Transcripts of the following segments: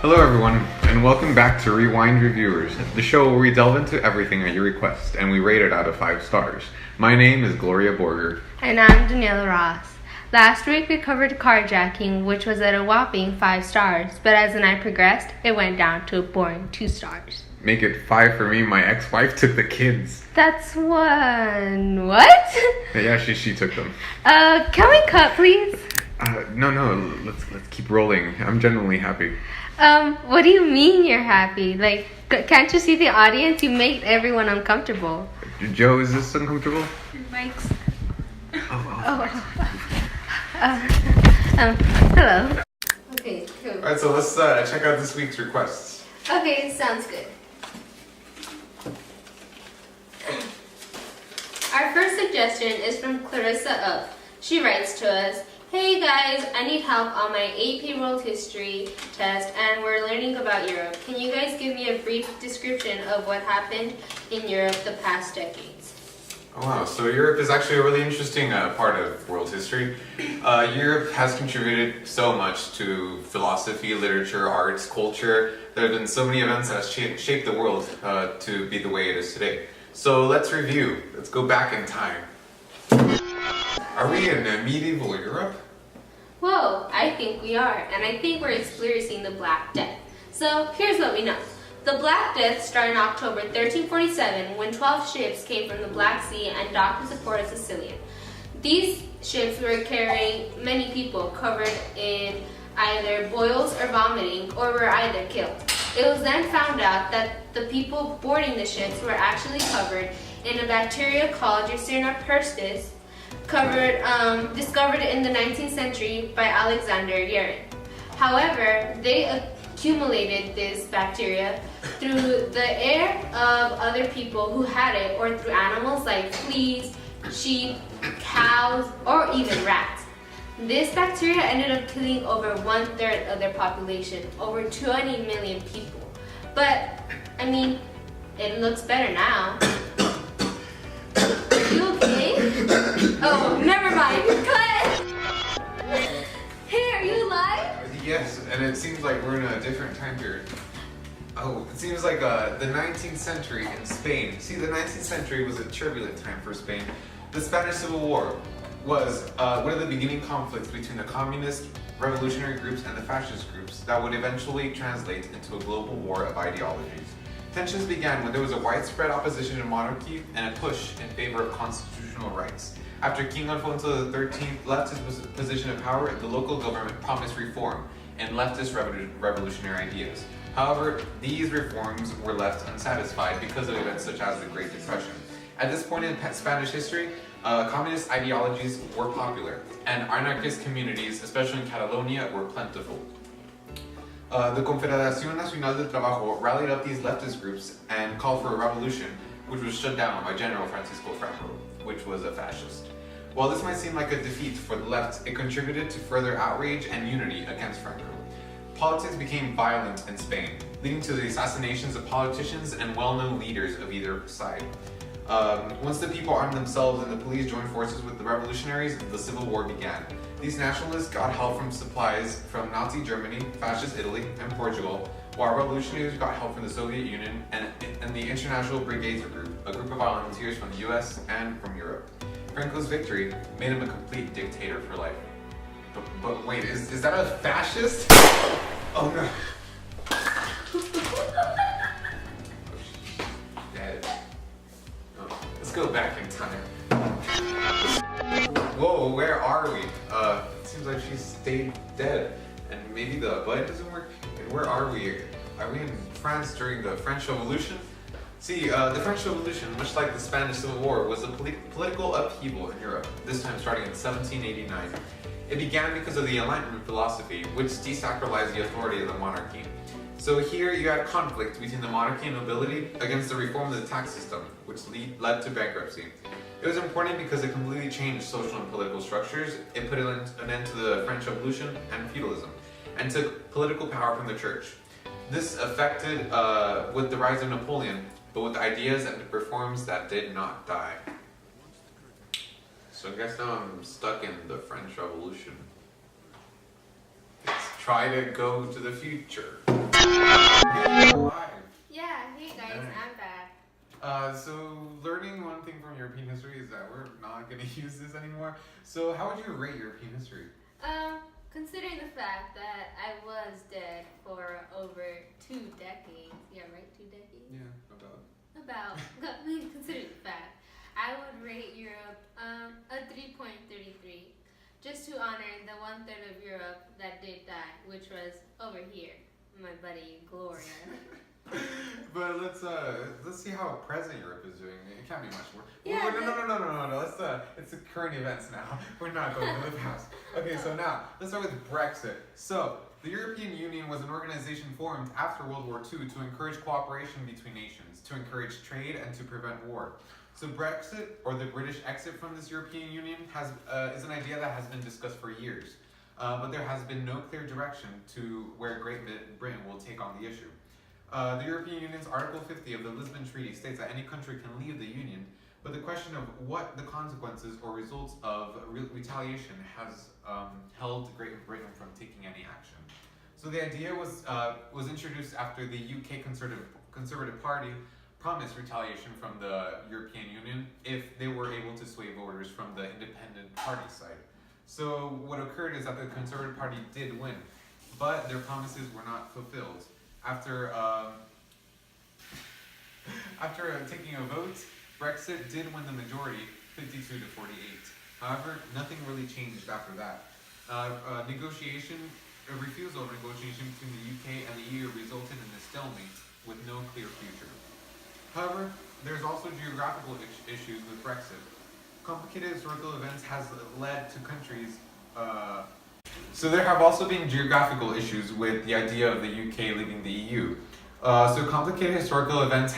Hello everyone, and welcome back to Rewind Reviewers, the show where we delve into everything at your request, and we rate it out of 5 stars. My name is Gloria Borger. And I'm Daniela Ross. Last week we covered carjacking, which was at a whopping 5 stars, but as the night progressed, it went down to a boring 2 stars. Make it 5 for me, my ex-wife took the kids. That's one... what? Yeah, she took them. Can we cut, please? No, let's keep rolling. I'm genuinely happy. What do you mean you're happy? Like, can't you see the audience? You make everyone uncomfortable. Joe, is this uncomfortable? Mike's... hello. Okay, cool. Alright, so let's check out this week's requests. Okay, sounds good. Our first suggestion is from Clarissa Up. She writes to us, "Hey guys, I need help on my AP World History test and we're learning about Europe. Can you guys give me a brief description of what happened in Europe the past decades?" Oh wow, so Europe is actually a really interesting part of world history. Europe has contributed so much to philosophy, literature, arts, culture. There have been so many events that have shaped the world to be the way it is today. So let's review. Let's go back in time. Are we in medieval Europe? Whoa, I think we are, and I think we're experiencing the Black Death. So here's what we know. The Black Death started in October 1347 when 12 ships came from the Black Sea and docked in the port of Sicilian. These ships were carrying many people covered in either boils or vomiting, or were either killed. It was then found out that the people boarding the ships were actually covered in a bacteria called Yersinia pestis, discovered in the 19th century by Alexander Yersin. However, they accumulated this bacteria through the air of other people who had it, or through animals like fleas, sheep, cows, or even rats. This bacteria ended up killing over 1/3 of their population, over 20 million people. But, I mean, it looks better now. Are you okay? Oh, never mind. Cut! Hey, are you alive? Yes, and it seems like we're in a different time period. Oh, it seems like the 19th century in Spain. See, the 19th century was a turbulent time for Spain. The Spanish Civil War was one of the beginning conflicts between the communist revolutionary groups and the fascist groups that would eventually translate into a global war of ideologies. Tensions began when there was a widespread opposition to monarchy and a push in favor of constitutional rights. After King Alfonso XIII left his position of power, the local government promised reform and leftist revolutionary ideas. However, these reforms were left unsatisfied because of events such as the Great Depression. At this point in Spanish history, communist ideologies were popular, and anarchist communities, especially in Catalonia, were plentiful. The Confederación Nacional del Trabajo rallied up these leftist groups and called for a revolution, which was shut down by General Francisco Franco, which was a fascist. While this might seem like a defeat for the left, it contributed to further outrage and unity against Franco. Politics became violent in Spain, leading to the assassinations of politicians and well-known leaders of either side. Once the people armed themselves and the police joined forces with the revolutionaries, the Civil War began. These nationalists got help from supplies from Nazi Germany, Fascist Italy, and Portugal, while revolutionaries got help from the Soviet Union and the International Brigades Group, a group of volunteers from the US and from Europe. Franco's victory made him a complete dictator for life. But wait, is that a fascist? Oh no. Dead. Oh, let's go back in time. Whoa, where are we? It seems like she stayed dead. And maybe the button doesn't work. And where are we? Are we in France during the French Revolution? See, the French Revolution, much like the Spanish Civil War, was a political upheaval in Europe, this time starting in 1789. It began because of the Enlightenment philosophy, which desacralized the authority of the monarchy. So here you had conflict between the monarchy and nobility against the reform of the tax system, which led to bankruptcy. It was important because it completely changed social and political structures. It put an end to the French Revolution and feudalism, and took political power from the church. This affected with the rise of Napoleon, but with ideas and reforms that did not die. So I guess now I'm stuck in the French Revolution. Let's try to go to the future. Okay, we're live. Yeah, hey guys, Alright. I'm back. So learning one thing from European history is that we're not going to use this anymore. So how would you rate European history? Considering the fact that I was dead for over 2 decades, yeah, right, 2 decades? Yeah, about. Considering the fact, I would rate Europe a 3.33, just to honor the 1/3 of Europe that did die, which was over here, my buddy Gloria. But let's see how present Europe is doing. It can't be much more. Yeah, No. It's the current events now. We're not going to the past. Okay, so now let's start with Brexit. So the European Union was an organization formed after World War II to encourage cooperation between nations, to encourage trade, and to prevent war. So Brexit, or the British exit from this European Union, is an idea that has been discussed for years, but there has been no clear direction to where Great Britain will take on the issue. The European Union's Article 50 of the Lisbon Treaty states that any country can leave the Union, but the question of what the consequences or results of retaliation has held Great Britain from taking any action. So the idea was introduced after the UK Conservative Party promised retaliation from the European Union if they were able to sway voters from the independent party side. So what occurred is that the Conservative Party did win, but their promises were not fulfilled. After taking a vote, Brexit did win the majority, 52 to 48. However, nothing really changed after that. A refusal of negotiation between the UK and the EU resulted in a stalemate with no clear future. However, there's also geographical issues with Brexit. Complicated historical events has led to countries. So there have also been geographical issues with the idea of the UK leaving the EU. So complicated historical events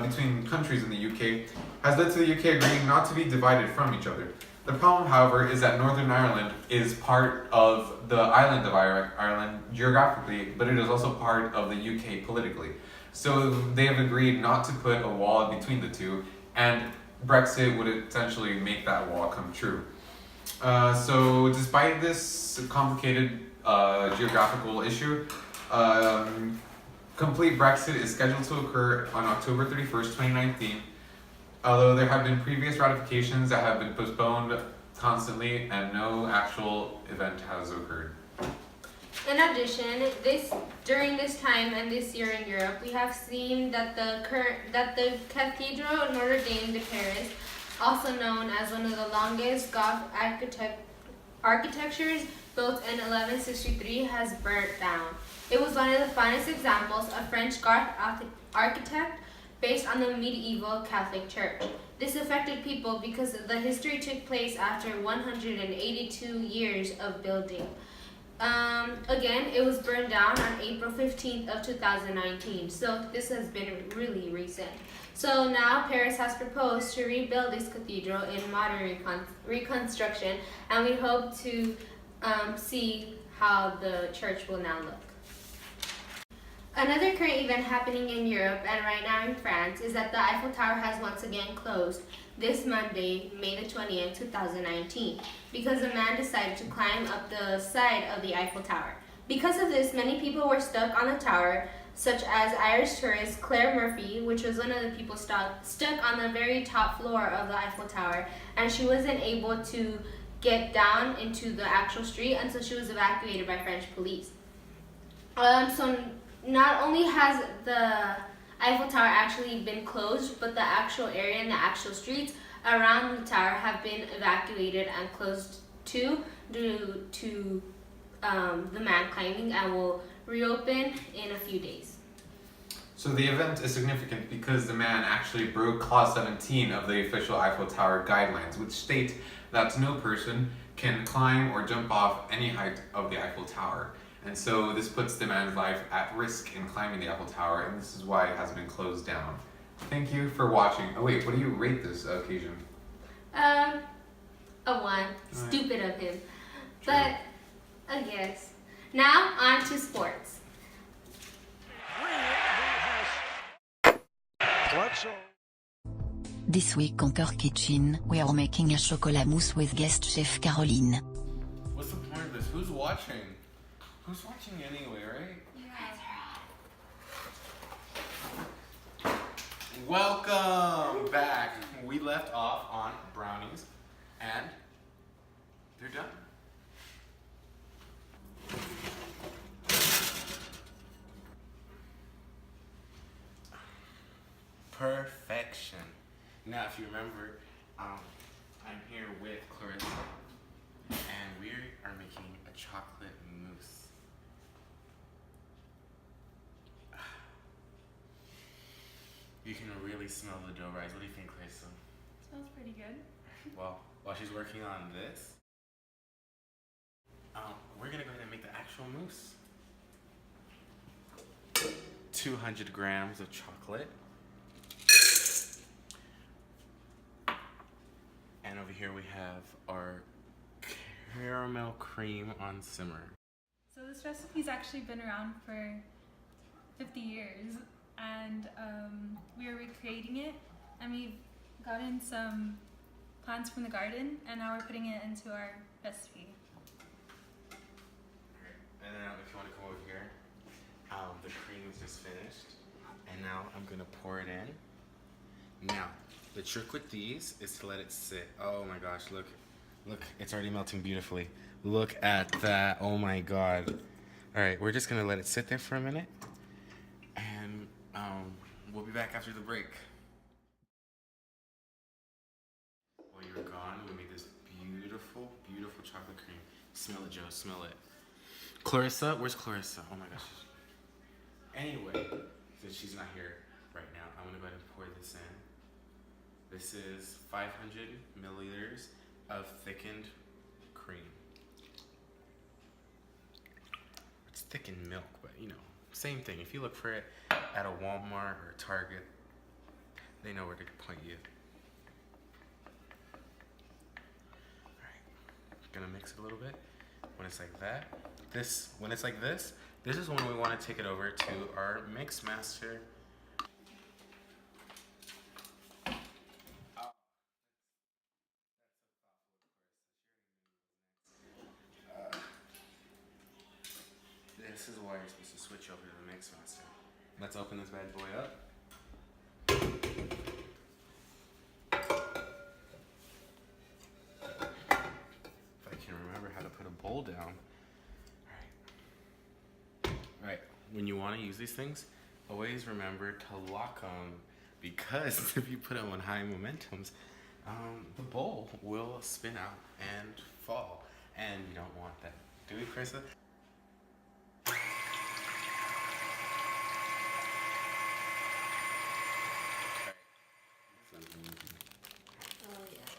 between countries in the UK has led to the UK agreeing not to be divided from each other. The problem, however, is that Northern Ireland is part of the island of Ireland geographically, but it is also part of the UK politically. So they have agreed not to put a wall between the two, and Brexit would essentially make that wall come true. So despite this complicated geographical issue, complete Brexit is scheduled to occur on October 31st, 2019, although there have been previous ratifications that have been postponed constantly and no actual event has occurred. In addition, during this time and this year in Europe, we have seen that the Cathedral Notre Dame de Paris, also known as one of the longest Gothic architectures built in 1163, has burnt down. It was one of the finest examples of French Gothic architect based on the medieval Catholic Church. This affected people because the history took place after 182 years of building. Again, it was burned down on April 15th of 2019, so this has been really recent. So now Paris has proposed to rebuild this cathedral in modern reconstruction, and we hope to see how the church will now look. Another current event happening in Europe and right now in France is that the Eiffel Tower has once again closed this Monday, May the 20th, 2019, because a man decided to climb up the side of the Eiffel Tower. Because of this, many people were stuck on the tower, such as Irish tourist Claire Murphy, which was one of the people stuck on the very top floor of the Eiffel Tower, and she wasn't able to get down into the actual street until she was evacuated by French police. So not only has the Eiffel Tower actually been closed, but the actual area and the actual streets around the tower have been evacuated and closed too due to the man climbing, and will reopen in a few days. So the event is significant because the man actually broke Clause 17 of the official Eiffel Tower guidelines, which state that no person can climb or jump off any height of the Eiffel Tower. And so this puts the man's life at risk in climbing the Eiffel Tower, and this is why it has been closed down. Thank you for watching. Oh wait, what do you rate this occasion? A 1. Stupid of him. But I guess. Now on to sports. This week on Kirk Kitchen, we are making a chocolat mousse with guest chef Caroline. What's the point of this? Who's watching? Who's watching anyway, right? You guys are Welcome back. We left off on brownies and they're done. Perfection. Now, if you remember, I'm here with Clarissa, and we are making a chocolate mousse. You can really smell the dough rise. What do you think, Clarissa? Smells pretty good. Well, while she's working on this, we're gonna go ahead and make the actual mousse. 200 grams of chocolate. And over here we have our caramel cream on simmer. So this recipe's actually been around for 50 years, and we are recreating it, and we've gotten some plants from the garden, and now we're putting it into our recipe. And then if you want to come over here, the cream is just finished, and now I'm gonna pour it in. Now, the trick with these is to let it sit. Oh my gosh, look, it's already melting beautifully. Look at that, oh my God. All right, we're just gonna let it sit there for a minute, and we'll be back after the break. While you were gone, we made this beautiful, beautiful chocolate cream. Smell it, Joe, smell it. Clarissa, where's Clarissa? Oh my gosh. Anyway, since she's not here right now, I'm gonna go ahead and pour this in. This is 500 milliliters of thickened cream. It's thickened milk, but you know, same thing. If you look for it at a Walmart or a Target, they know where to point you. Alright, gonna mix it a little bit. When it's like that, when it's like this is when we want to take it over to our mix master. This is why you're supposed to switch over to the mix master. Let's open this bad boy up. If I can remember how to put a bowl down. Alright, when you want to use these things, always remember to lock them, because if you put them on high momentums, the bowl will spin out and fall, and you don't want that. Do we, Carissa? Oh yeah.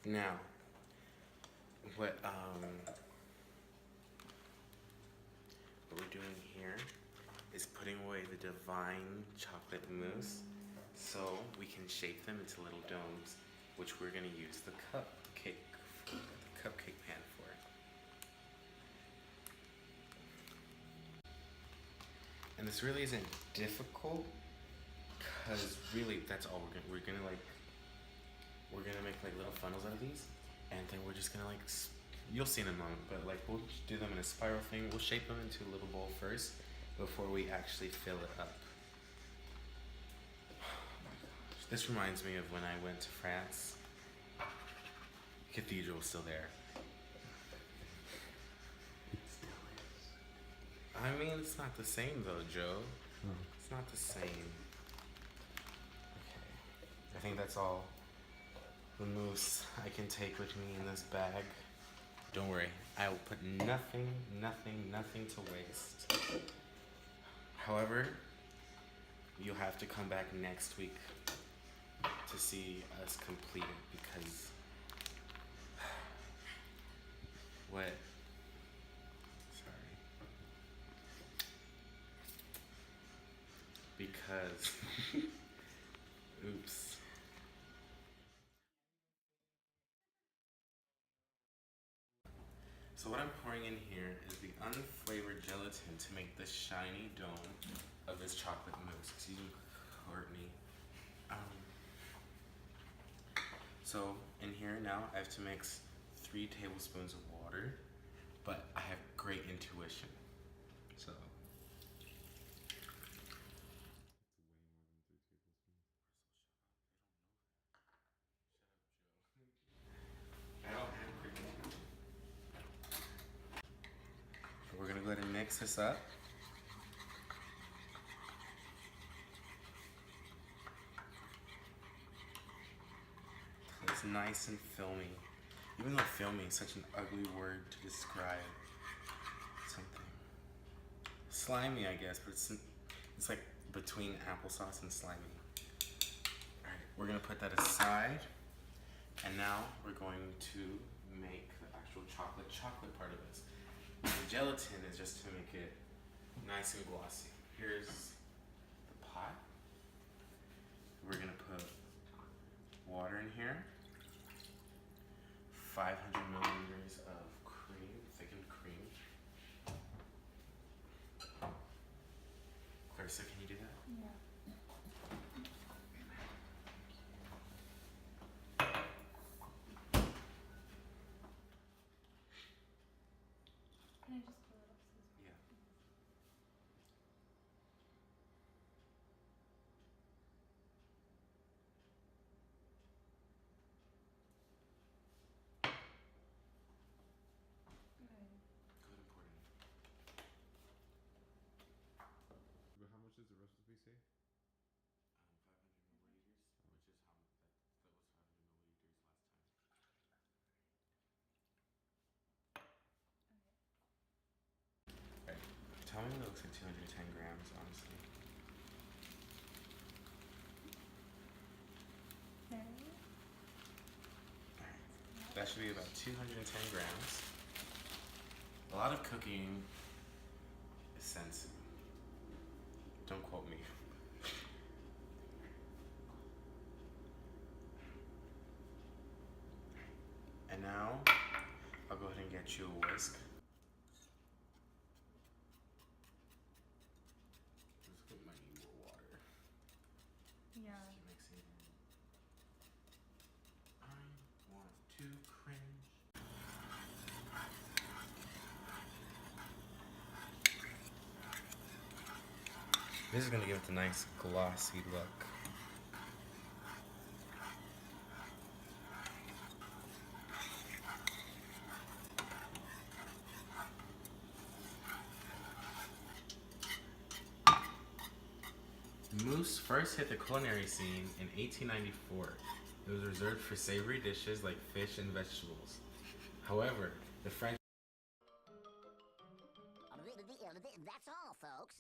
Now, what we're doing here is putting away the divine chocolate mousse so we can shape them into little domes, which we're going to use the cupcake pan for. And this really isn't difficult, because really that's all we're gonna make like little funnels out of these, and then we're just gonna like, you'll see in a moment, but like we'll do them in a spiral thing. We'll shape them into a little bowl first before we actually fill it up. Oh my gosh. This reminds me of when I went to France. The cathedral was still there. I mean, it's not the same though, Joe. It's not the same. Okay. I think that's all the mousse I can take with me in this bag. Don't worry, I will put nothing to waste. However, you'll have to come back next week to see us complete it, because what? Sorry. Because, oops. So what I'm pouring in here is the unflavored gelatin to make the shiny dome of this chocolate mousse. Excuse me, Courtney. So in here now, I have to mix 3 tablespoons of water, but I have great intuition. So mix this up. It's nice and filmy. Even though filmy is such an ugly word to describe something. Slimy, I guess, but it's like between applesauce and slimy. Alright, we're gonna put that aside. And now we're going to make the actual chocolate part of this. The gelatin is just to make it nice and glossy. Here's the pot. We're gonna put water in here. 500 milliliters of cream, thickened cream. Clarissa, can you do that? Yeah. Can I just pull it up? Yeah. Good. Go ahead and pour it in. But how much does the recipe say? 500 milliliters, which is how that was 500 milliliters last time. Alright, tell me when it looks like 210 grams, honestly. There. Alright, that should be about 210 grams. A lot of cooking is sensitive. Don't quote me. And now, I'll go ahead and get you a whisk. This might need more water. Yeah. Keep mixing it in. I want to cringe. This is gonna give it a nice glossy look. Mousse first hit the culinary scene in 1894. It was reserved for savory dishes like fish and vegetables. However, the French That's all, folks.